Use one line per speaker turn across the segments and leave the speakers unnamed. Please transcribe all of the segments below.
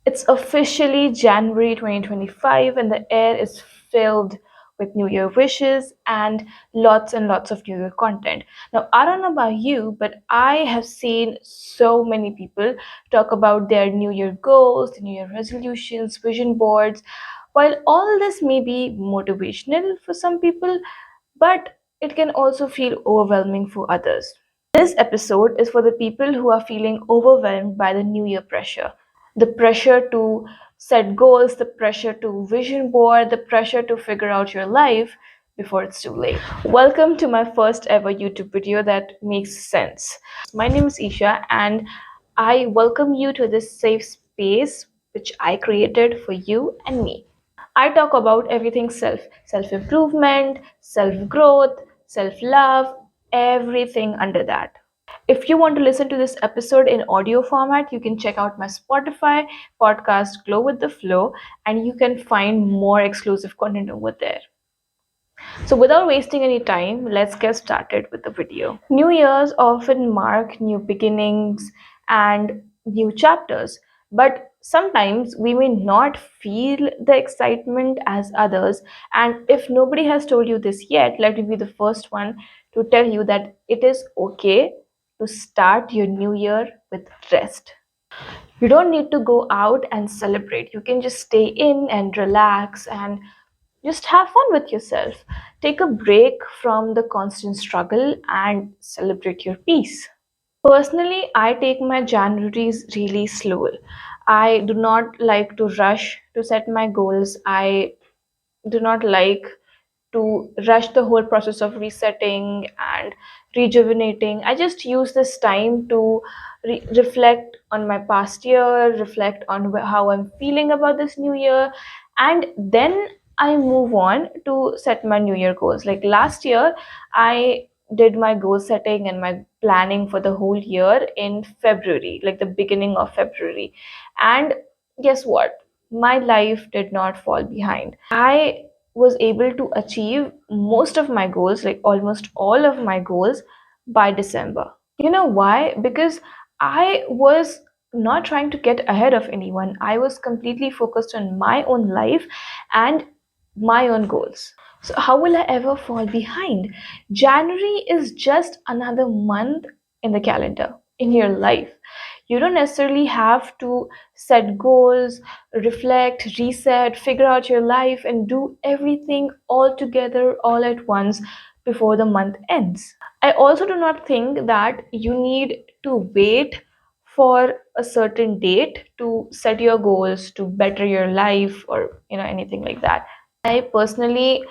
It's officially January 2025, and the air is filled with New Year wishes and lots of New Year content. Now, I don't know about you, but I have seen so many people talk about their New Year goals, New Year resolutions, vision boards. While all this may be motivational for some people, but it can also feel overwhelming for others. This episode is for the people who are feeling overwhelmed by the New Year pressure. The pressure to set goals, the pressure to vision board, the pressure to figure out your life before it's too late. Welcome to my first ever YouTube video that makes sense. My name is Esha, and I welcome you to this safe space which I created for you and me. I talk about everything self improvement, self growth, self love, everything under that. If you want to listen to this episode in audio format, you can check out my Spotify podcast, Glow with the Flow, and you can find more exclusive content over there. So, without wasting any time, let's get started with the video. New Year's often mark new beginnings and new chapters, but sometimes we may not feel the excitement as others. And if nobody has told you this yet, let me be the first one to tell you that it is okay to start your new year with rest. You don't need to go out and celebrate. You can just stay in and relax and just have fun with yourself. Take a break from the constant struggle and celebrate your peace. Personally, I take my Januaries really slow. I do not like to rush to set my goals. I do not like to rush the whole process of resetting and rejuvenating. I just use this time to reflect on my past year, reflect on how I'm feeling about this new year, and then I move on to set my new year goals. Like last year, I did my goal setting and my planning for the whole year in February, like the beginning of February. And guess what? My life did not fall behind. I was able to achieve most of my goals, like almost all of my goals, by December. You know why? Because I was not trying to get ahead of anyone. I was completely focused on my own life and my own goals. So, how will I ever fall behind? January is just another month in the calendar in your life. You don't necessarily have to set goals, reflect, reset, figure out your life, and do everything all together all at once before the month ends. I also do not think that you need to wait for a certain date to set your goals, to better your life, or anything like that. I personally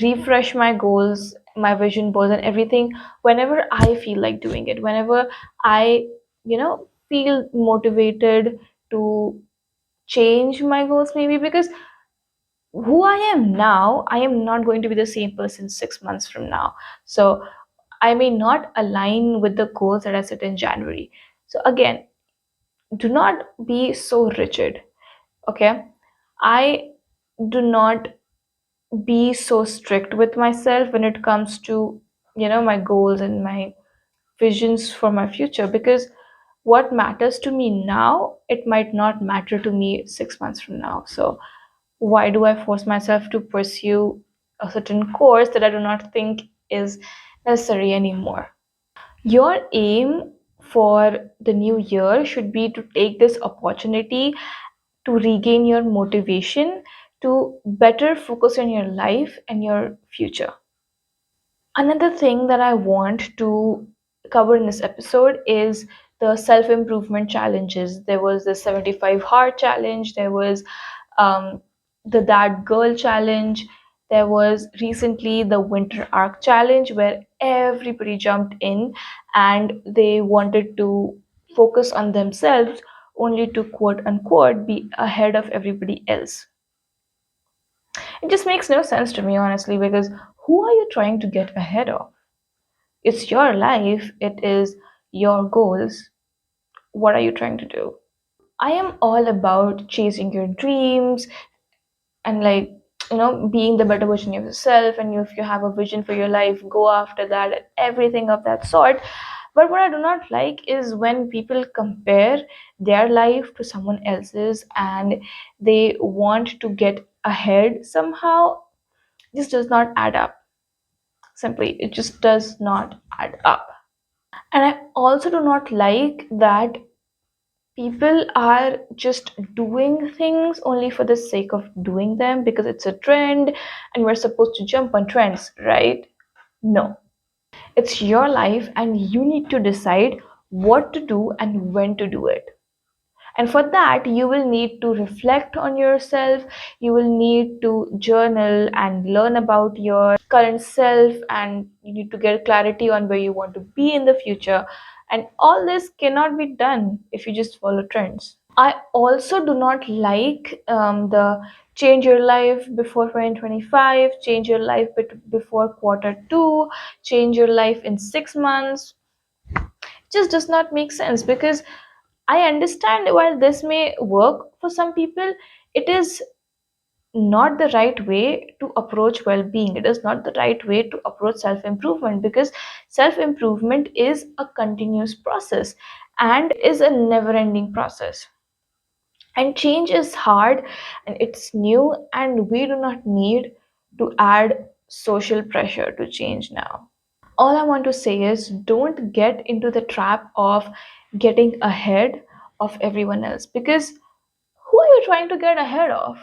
refresh my goals, my vision boards, and everything whenever I feel like doing it. Whenever I, feel motivated to change my goals, maybe because who I am now, I am not going to be the same person 6 months from now. So I may not align with the goals that I set in January. So again, do not be so rigid. Okay. I do not be so strict with myself when it comes to my goals and my visions for my future, because what matters to me now, it might not matter to me 6 months from now. So why do I force myself to pursue a certain course that I do not think is necessary anymore? Your aim for the new year should be to take this opportunity to regain your motivation, to better focus on your life and your future. Another thing that I want to cover in this episode is the self improvement challenges. There was the 75 hard challenge, there was um, the That Girl challenge, there was recently the Winter Arc challenge where everybody jumped in and they wanted to focus on themselves only to quote unquote be ahead of everybody else. It just makes no sense to me, honestly, because who are you trying to get ahead of? It's your life, it is your goals. What are you trying to do? I am all about chasing your dreams and, like, being the better version of yourself. And if you have a vision for your life, go after that and everything of that sort. But what I do not like is when people compare their life to someone else's and they want to get ahead somehow. This does not add up. Simply, it just does not add up. And I also do not like that people are just doing things only for the sake of doing them because it's a trend and we're supposed to jump on trends, right? No. It's your life and you need to decide what to do and when to do it. And for that, you will need to reflect on yourself, you will need to journal and learn about your current self, and you need to get clarity on where you want to be in the future. And all this cannot be done if you just follow trends. I also do not like the change your life before 2025, change your life before quarter two, change your life in 6 months. Just does not make sense because I understand while this may work for some people, it is not the right way to approach well being. It is not the right way to approach self improvement because self improvement is a continuous process and is a never ending process. And change is hard and it's new, and we do not need to add social pressure to change now. All I want to say is don't get into the trap of getting ahead of everyone else because who are you trying to get ahead of?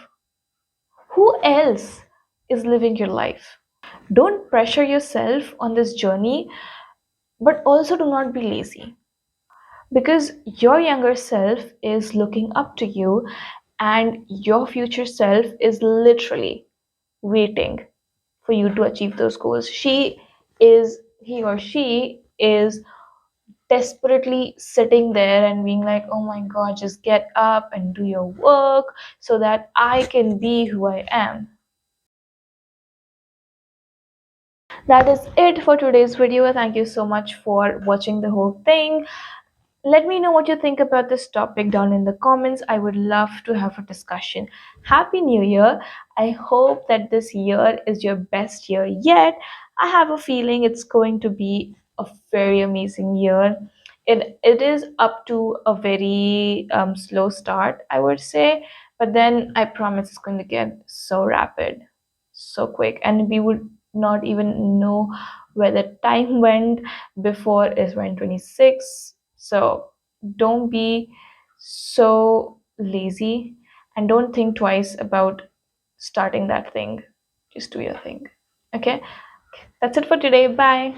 Who else is living your life? Don't pressure yourself on this journey, but also do not be lazy because your younger self is looking up to you and your future self is literally waiting for you to achieve those goals. He or she is desperately sitting there and being like, oh my god, just get up and do your work so that I can be who I am. That is it for today's video. Thank you so much for watching the whole thing. Let me know what you think about this topic down in the comments. I would love to have a discussion. Happy New Year. I hope that this year is your best year yet. I have a feeling it's going to be a very amazing year. It is up to a very slow start, I would say, but then I promise it's going to get so rapid, so quick, and we would not even know where the time went before is 2026. So don't be so lazy and don't think twice about starting that thing. Just do your thing. Okay, that's it for today. Bye.